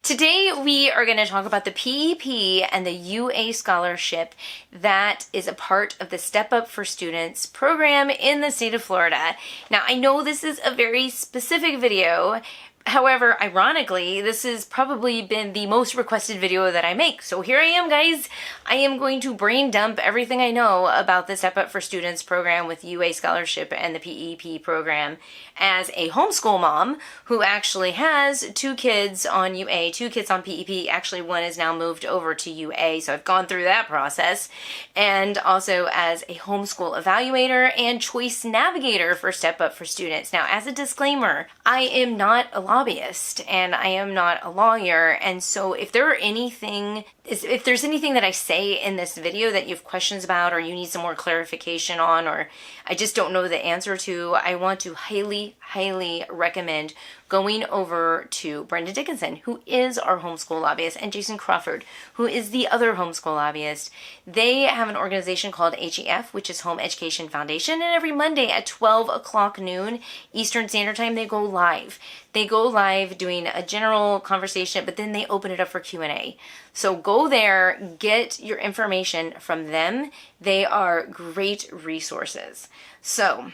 Today we are going to talk about the PEP and the UA Scholarship that is a part of the Step Up for Students program in the state of Florida. Now, I know this is a very specific video. However, ironically, this has probably been the most requested video that I make. So here I am, guys. I am going to brain dump everything I know about the Step Up for Students program with UA Scholarship and the PEP program as a homeschool mom who actually has 2 kids on UA, 2 kids on PEP. Actually, one is now moved over to UA, so I've gone through that process. And also as a homeschool evaluator and choice navigator for Step Up for Students. Now, as a disclaimer, I am not a lobbyist and I am not a lawyer, and so if there's anything that I say in this video that you have questions about or you need some more clarification on or I just don't know the answer to, I want to highly recommend going over to Brenda Dickinson, who is our homeschool lobbyist, and Jason Crawford, who is the other homeschool lobbyist. They have an organization called HEF, which is Home Education Foundation, and every Monday at 12 o'clock noon Eastern Standard Time, they go live. They go live doing a general conversation, but then they open it up for Q&A. So go there, get your information from them. They are great resources. So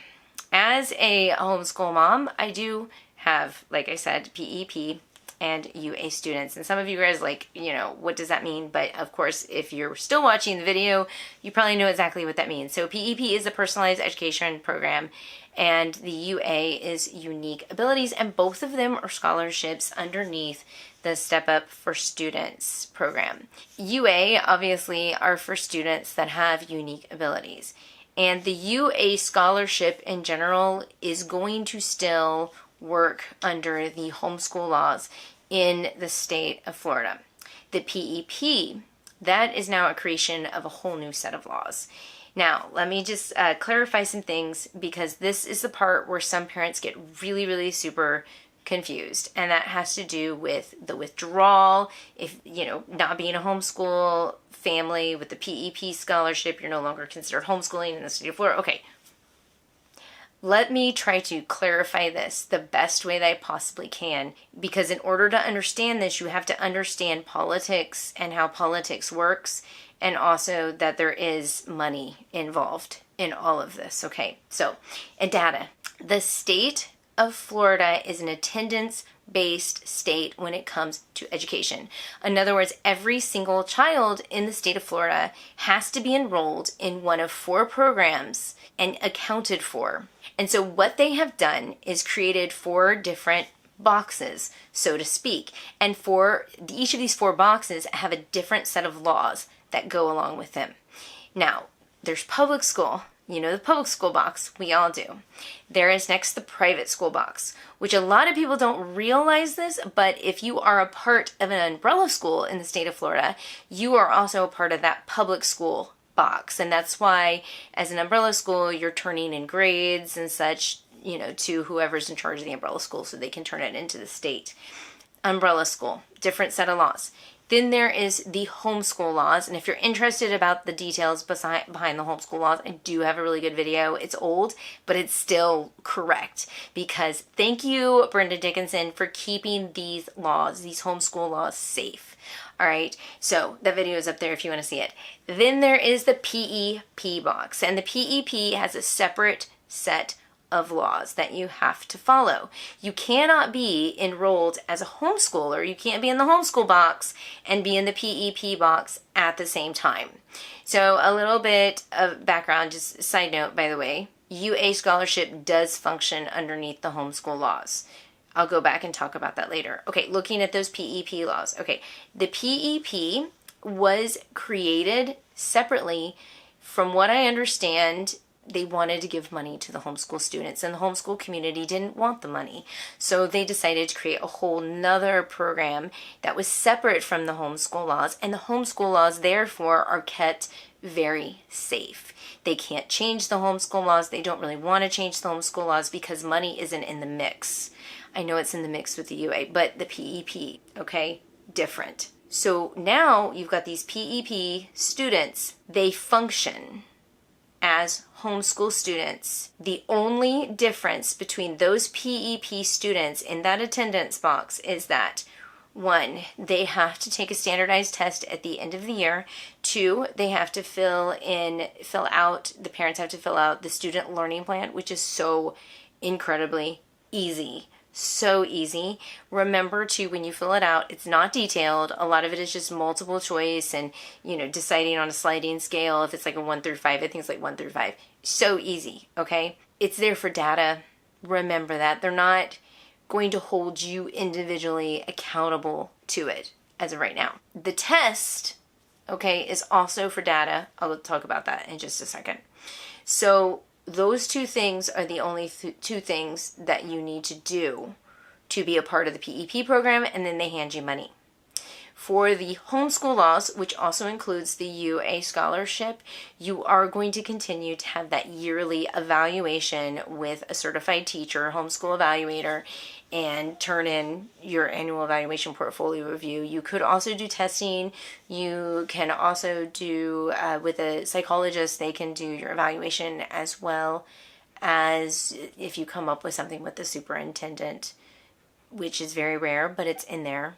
as a homeschool mom, I do have, like I said, PEP and UA students. And some of you guys what does that mean? But of course, if you're still watching the video, you probably know exactly what that means. So PEP is a personalized education program and the UA is unique abilities, and both of them are scholarships underneath the Step Up for Students program. UA obviously are for students that have unique abilities. And the UA scholarship in general is going to still work under the homeschool laws in the state of Florida. The PEP, that is now a creation of a whole new set of laws. Now, let me just clarify some things, because this is the part where some parents get really super confused, and that has to do with the withdrawal. If, not being a homeschool family with the PEP scholarship, you're no longer considered homeschooling in the state of Florida. Okay. Let me try to clarify this the best way that I possibly can, because in order to understand this, you have to understand politics and how politics works, and also that there is money involved in all of this. Okay, so, and data. The state of Florida is an attendance-based state when it comes to education. In other words, every single child in the state of Florida has to be enrolled in one of 4 programs and accounted for. And so what they have done is created 4 different boxes, so to speak. And for each of these 4 boxes have a different set of laws that go along with them. Now, there's public school. You know the public school box, we all do. There is next the private school box, which a lot of people don't realize this, but if you are a part of an umbrella school in the state of Florida, you are also a part of that public school box. And that's why as an umbrella school, you're turning in grades and such, to whoever's in charge of the umbrella school so they can turn it into the state. Umbrella school, different set of laws. Then there is the homeschool laws, and if you're interested about the details behind the homeschool laws, I do have a really good video. It's old, but it's still correct, because thank you, Brenda Dickinson, for keeping these laws, these homeschool laws, safe. All right, so that video is up there if you want to see it. Then there is the PEP box, and the PEP has a separate set of laws that you have to follow. You cannot be enrolled as a homeschooler. You can't be in the homeschool box and be in the PEP box at the same time. So a little bit of background, just a side note, by the way, UA scholarship does function underneath the homeschool laws. I'll go back and talk about that later. Okay, looking at those PEP laws. Okay, the PEP was created separately. From what I understand, they wanted to give money to the homeschool students, and the homeschool community didn't want the money. So they decided to create a whole nother program that was separate from the homeschool laws, and the homeschool laws therefore are kept very safe. They can't change the homeschool laws. They don't really want to change the homeschool laws because money isn't in the mix. I know it's in the mix with the UA, but the PEP, okay, different. So now you've got these PEP students, they function as homeschool students. The only difference between those PEP students in that attendance box is that 1, they have to take a standardized test at the end of the year. 2, they have to the parents have to fill out the student learning plan, which is so incredibly easy. So easy. Remember too, when you fill it out, it's not detailed. A lot of it is just multiple choice and, deciding on a sliding scale. If it's like a 1 through 5, I think it's like 1 through 5. So easy, okay? It's there for data. Remember that. They're not going to hold you individually accountable to it as of right now. The test, okay, is also for data. I'll talk about that in just a second. So those 2 things are the only 2 things that you need to do to be a part of the PEP program, and then they hand you money. For the homeschool laws, which also includes the UA scholarship, you are going to continue to have that yearly evaluation with a certified teacher, homeschool evaluator, and turn in your annual evaluation portfolio review. You could also do testing. You can also do, with a psychologist, they can do your evaluation, as well as if you come up with something with the superintendent, which is very rare, but it's in there.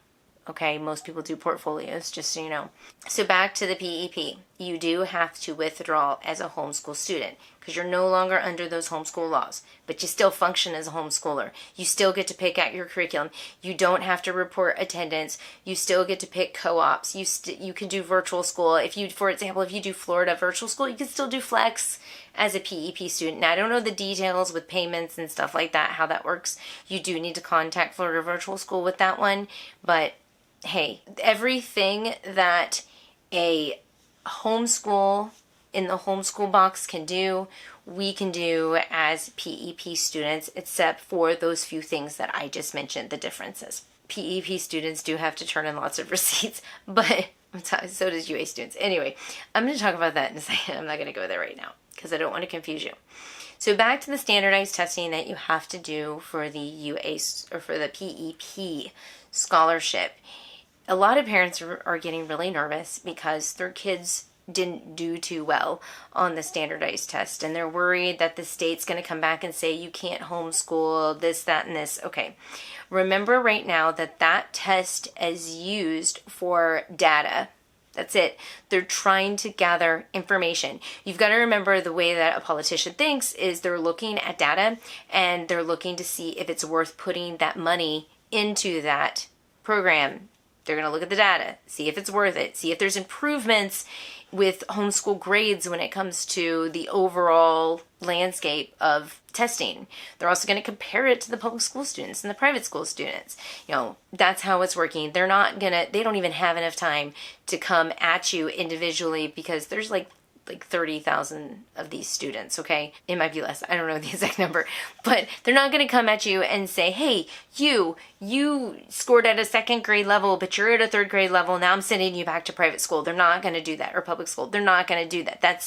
Okay, most people do portfolios, just so you know. So back to the PEP. You do have to withdraw as a homeschool student because you're no longer under those homeschool laws, but you still function as a homeschooler. You still get to pick out your curriculum. You don't have to report attendance. You still get to pick co-ops. You can do virtual school. For example, if you do Florida virtual school, you can still do flex as a PEP student. Now, I don't know the details with payments and stuff like that, how that works. You do need to contact Florida Virtual School with that one, but hey, everything that a homeschool in the homeschool box can do, we can do as PEP students, except for those few things that I just mentioned, the differences. PEP students do have to turn in lots of receipts, but so does UA students. Anyway, I'm going to talk about that in a second. I'm not going to go there right now because I don't want to confuse you. So back to the standardized testing that you have to do for the UA or for the PEP scholarship. A lot of parents are getting really nervous because their kids didn't do too well on the standardized test, and they're worried that the state's going to come back and say you can't homeschool this, that, and this. Okay, remember right now that test is used for data. That's it. They're trying to gather information. You've got to remember the way that a politician thinks is they're looking at data and they're looking to see if it's worth putting that money into that program. They're going to look at the data, see if it's worth it, see if there's improvements with homeschool grades when it comes to the overall landscape of testing. They're also going to compare it to the public school students and the private school students. That's how it's working. They don't even have enough time to come at you individually because there's like 30,000 of these students, okay? It might be less. I don't know the exact number. But they're not going to come at you and say, hey, you scored at a 2nd grade level, but you're at a 3rd grade level. Now I'm sending you back to private school. They're not going to do that. Or public school. They're not going to do that. That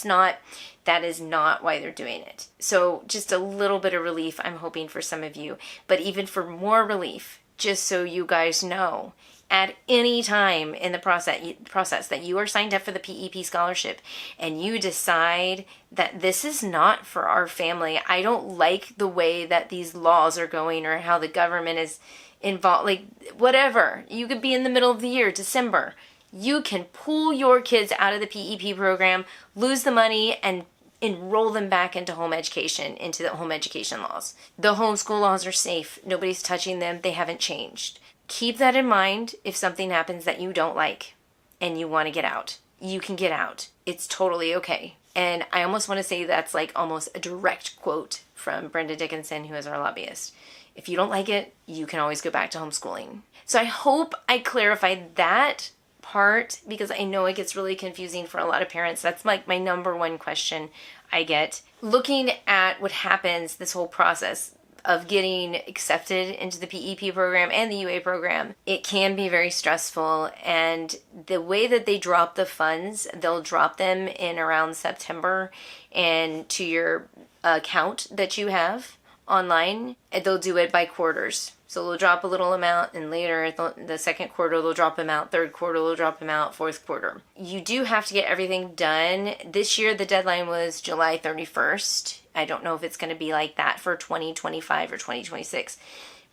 is not why they're doing it. So just a little bit of relief I'm hoping for some of you. But even for more relief, just so you guys know, at any time in the process that you are signed up for the PEP scholarship and you decide that this is not for our family, I don't like the way that these laws are going or how the government is involved, like whatever. You could be in the middle of the year, December. You can pull your kids out of the PEP program, lose the money, and enroll them back into home education, into the home education laws. The homeschool laws are safe. Nobody's touching them. They haven't changed. Keep that in mind if something happens that you don't like and you want to get out. You can get out. It's totally okay. And I almost want to say that's like almost a direct quote from Brenda Dickinson, who is our lobbyist. If you don't like it, you can always go back to homeschooling. So I hope I clarified that part because I know it gets really confusing for a lot of parents. That's like my number one question I get. Looking at what happens, this whole process of getting accepted into the PEP program and the UA program, it can be very stressful. And the way that they drop the funds, they'll drop them in around September and to your account that you have online. And they'll do it by quarters. So they'll drop a little amount and later the 2nd quarter they'll drop them out, 3rd quarter they'll drop them out, 4th quarter. You do have to get everything done. This year the deadline was July 31st. I don't know if it's going to be like that for 2025 or 2026.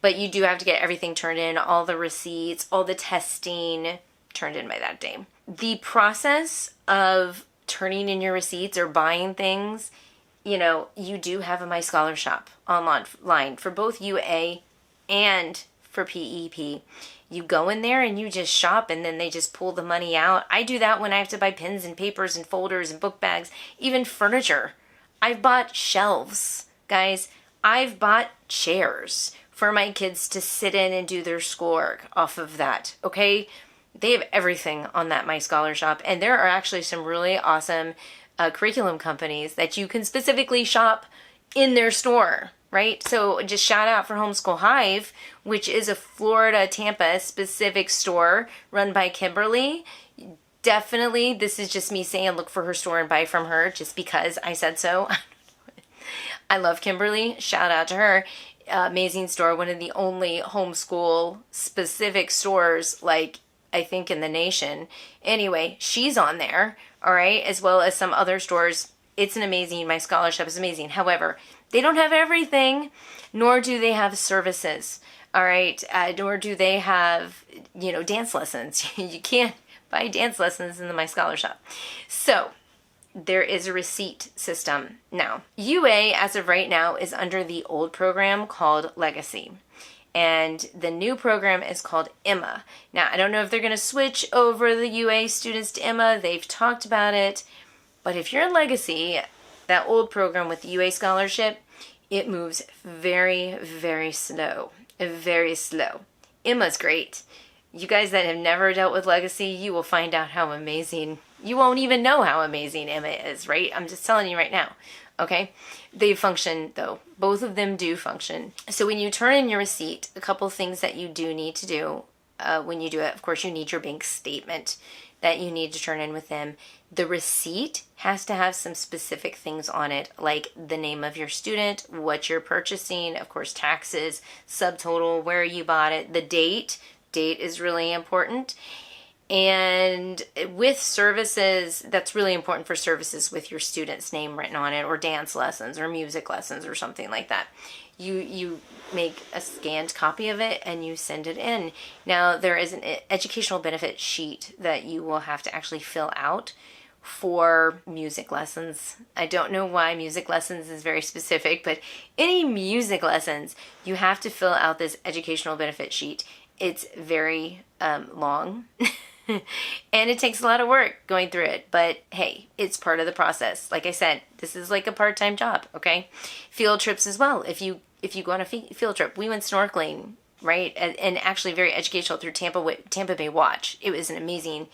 But you do have to get everything turned in, all the receipts, all the testing turned in by that day. The process of turning in your receipts or buying things, you do have a My Scholarshop online for both UA and for PEP. You go in there and you just shop, and then they just pull the money out. I do that when I have to buy pens and papers and folders and book bags, even furniture. I've bought shelves, guys. I've bought chairs for my kids to sit in and do their schoolwork off of that, okay? They have everything on that My Scholarshop, and there are actually some really awesome curriculum companies that you can specifically shop in their store, right? So just shout out for Homeschool Hive, which is a Florida, Tampa specific store run by Kimberly. Definitely, this is just me saying look for her store and buy from her just because I said so. I love Kimberly. Shout out to her. Amazing store. One of the only homeschool specific stores, like, I think in the nation. Anyway, she's on there, all right, as well as some other stores. It's an amazing, My Scholarship is amazing. However, they don't have everything, nor do they have services, all right, nor do they have, dance lessons. You can't buy dance lessons in the My Scholarshop. So there is a receipt system. Now, UA, as of right now, is under the old program called Legacy. And the new program is called Emma. Now, I don't know if they're going to switch over the UA students to Emma. They've talked about it. But if you're in Legacy, that old program with the UA scholarship, it moves very, very slow. Very slow. Emma's great. You guys that have never dealt with Legacy, you will find out how amazing. You won't even know how amazing Emma is, right? I'm just telling you right now. Okay? They function, though. Both of them do function. So when you turn in your receipt, a couple things that you do need to do when you do it, of course, you need your bank statement that you need to turn in with them. The receipt has to have some specific things on it, like the name of your student, what you're purchasing, of course, taxes, subtotal, where you bought it, the date. Date is really important. And with services, that's really important for services with your student's name written on it, or dance lessons or music lessons or something like that. You make a scanned copy of it and you send it in. Now, there is an educational benefit sheet that you will have to actually fill out for music lessons. I don't know why music lessons is very specific, but any music lessons, you have to fill out this educational benefit sheet. It's very long. And it takes a lot of work going through it, but hey, it's part of the process. Like I said, this is like a part-time job, okay? Field trips as well. If you go on a field trip, we went snorkeling, right? And actually very educational through Tampa Bay Watch. It was an amazing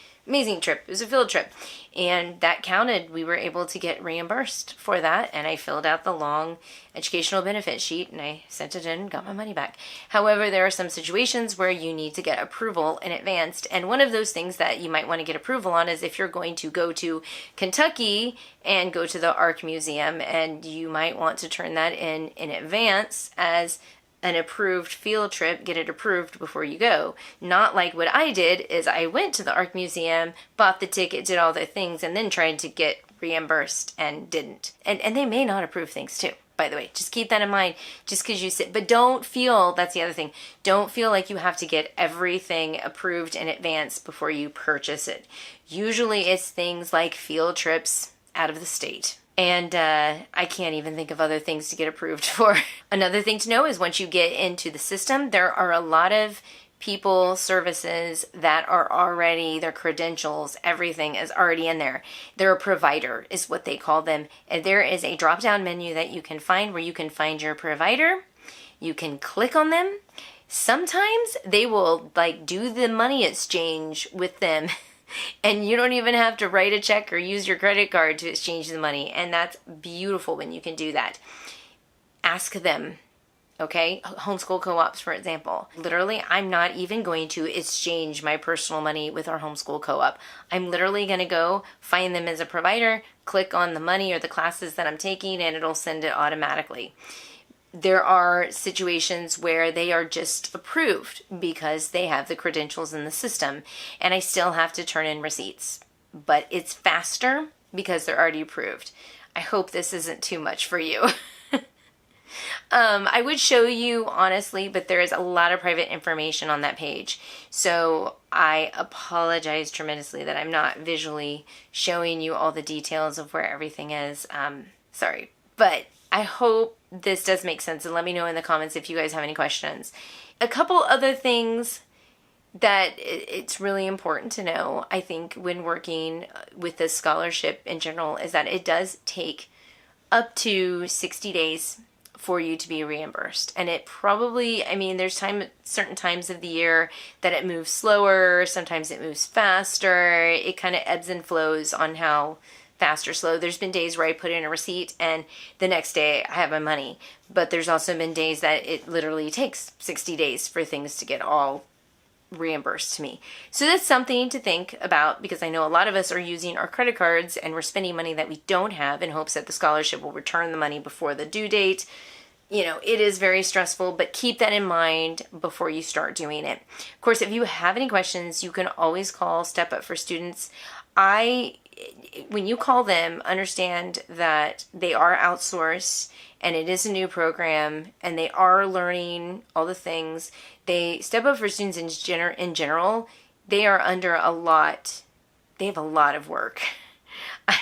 trip. It was a field trip. And that counted. We were able to get reimbursed for that. And I filled out the long educational benefit sheet and I sent it in and got my money back. However, there are some situations where you need to get approval in advance. And one of those things that you might want to get approval on is if you're going to go to Kentucky and go to the Ark Museum, and you might want to turn that in advance as an approved field trip, get it approved before you go. Not like what I did is I went to the Ark Museum, bought the ticket, did all the things, and then tried to get reimbursed and didn't. And they may not approve things too, by the way. Just keep that in mind just because you sit. But don't feel, that's the other thing, don't feel like you have to get everything approved in advance before you purchase it. Usually it's things like field trips out of the state. And I can't even think of other things to get approved for. Another thing to know is once you get into the system, there are a lot of people, services that are already, their credentials, everything is already in there. They're a provider is what they call them. And there is a drop-down menu that you can find where you can find your provider. You can click on them. Sometimes they will do the money exchange with them. And you don't even have to write a check or use your credit card to exchange the money. And that's beautiful when you can do that. Ask them, okay? Homeschool co-ops, for example. Literally, I'm not even going to exchange my personal money with our homeschool co-op. I'm literally going to go find them as a provider, click on the money or the classes that I'm taking, and it'll send it automatically. There are situations where they are just approved because they have the credentials in the system, and I still have to turn in receipts. But it's faster because they're already approved. I hope this isn't too much for you. I would show you honestly, but there is a lot of private information on that page. So I apologize tremendously that I'm not visually showing you all the details of where everything is. Sorry, but I hope this does make sense, and let me know in the comments if you guys have any questions. A couple other things that it's really important to know, I think, when working with this scholarship in general, is that it does take up to 60 days for you to be reimbursed. And it probably, I mean, there's certain times of the year that it moves slower, sometimes it moves faster. It kind of ebbs and flows on how fast or slow. There's been days where I put in a receipt and the next day I have my money. But there's also been days that it literally takes 60 days for things to get all reimbursed to me. So that's something to think about, because I know a lot of us are using our credit cards and we're spending money that we don't have in hopes that the scholarship will return the money before the due date. You know, it is very stressful, but keep that in mind before you start doing it. Of course, if you have any questions, you can always call Step Up for Students. When you call them, understand that they are outsourced and it is a new program and they are learning all the things. Step Up for Students in general, they are under they have a lot of work.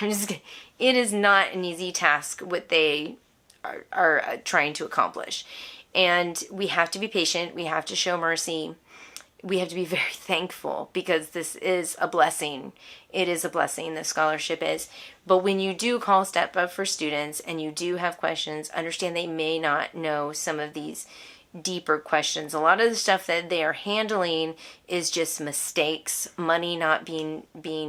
It is not an easy task what they are trying to accomplish. And we have to be patient. We have to show mercy. We have to be very thankful, because this is a blessing. It is a blessing, the scholarship is. But when you do call Step Up for Students and you do have questions, understand they may not know some of these deeper questions. A lot of the stuff that they are handling is just mistakes, money not being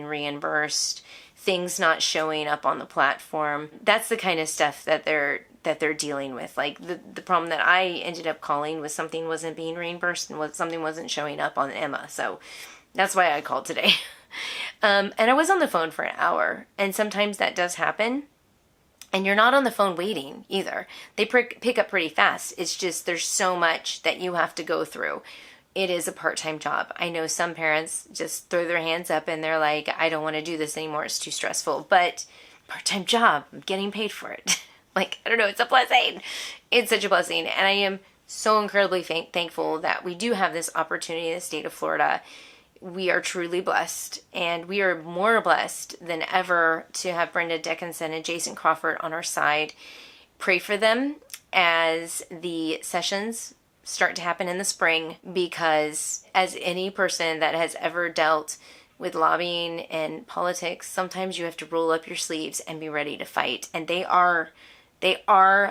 reimbursed, things not showing up on the platform. That's the kind of stuff that they're dealing with. Like the problem that I ended up calling was something wasn't being reimbursed and something wasn't showing up on Emma. So that's why I called today. And I was on the phone for an hour, and sometimes that does happen. And you're not on the phone waiting either. They pick up pretty fast. It's just there's so much that you have to go through. It is a part-time job. I know some parents just throw their hands up and they're like, I don't want to do this anymore. It's too stressful. But part-time job, I'm getting paid for it. Like, I don't know, it's a blessing. It's such a blessing. And I am so incredibly thankful that we do have this opportunity in the state of Florida. We are truly blessed, and we are more blessed than ever to have Brenda Dickinson and Jason Crawford on our side. Pray for them as the sessions start to happen in the spring, because as any person that has ever dealt with lobbying and politics, sometimes you have to roll up your sleeves and be ready to fight. And they are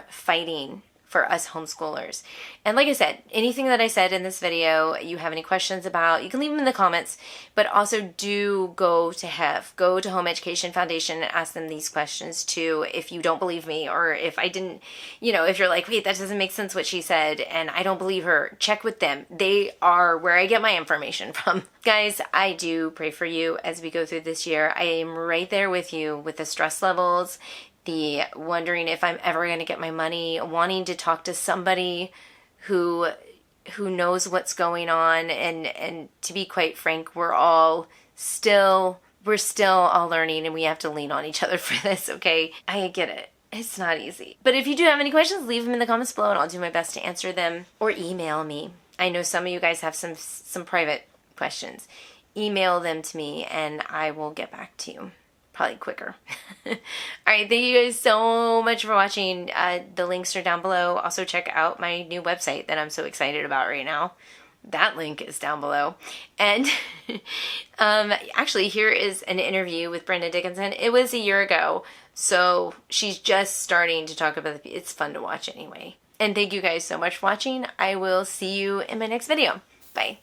fighting for us homeschoolers. And like I said, anything that I said in this video, you have any questions about, you can leave them in the comments, but also do go to Home Education Foundation and ask them these questions too, if you don't believe me, or if I didn't, if you're like, wait, that doesn't make sense what she said, and I don't believe her, check with them. They are where I get my information from. Guys, I do pray for you as we go through this year. I am right there with you with the stress levels, the wondering if I'm ever going to get my money, wanting to talk to somebody who knows what's going on, and to be quite frank, we're still all learning, and we have to lean on each other for this, okay? I get it. It's not easy. But if you do have any questions, leave them in the comments below and I'll do my best to answer them, or email me. I know some of you guys have some private questions. Email them to me and I will get back to you. Probably quicker. All right, thank you guys so much for watching. The links are down below. Also check out my new website that I'm so excited about right now. That link is down below. And actually, here is an interview with Brenda Dickinson. It was a year ago, so she's just starting to talk about it's fun to watch anyway. And thank you guys so much for watching. I will see you in my next video. Bye.